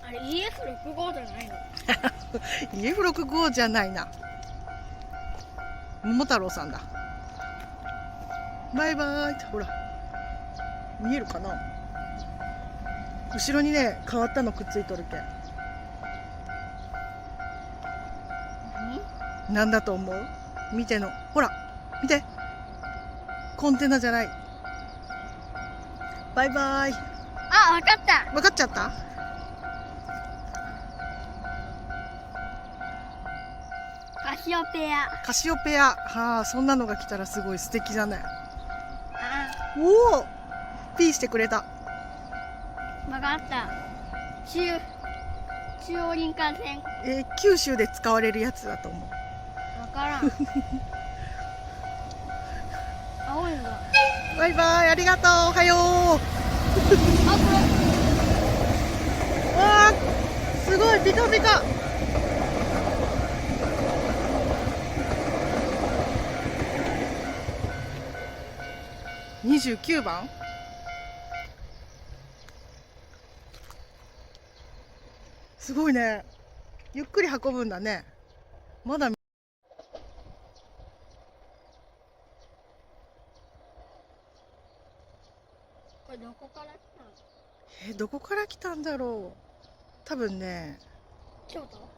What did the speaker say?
あれ EF65 じゃないの？EF65 じゃないな。桃太郎さんだ。バイバイってほら見えるかな。後ろにね変わったのくっついとるけん。なんだと思う？見てのほら見て、コンテナじゃない。バイバイ。あ、わかった。分かっちゃった。カシオペア。カシオペア。はあ、そんなのが来たらすごい素敵じゃない。あ、おお、ピーしてくれた。わかった。中央林間線。九州で使われるやつだと思う。わからん。青いのだ。バイバイ、ありがとう、おはよう。あ、こわあ、すごいピカピカ。29番。すごいね。ゆっくり運ぶんだね。まだ。れ。これどこから来たの？どこから来たんだろう。多分ね、京都？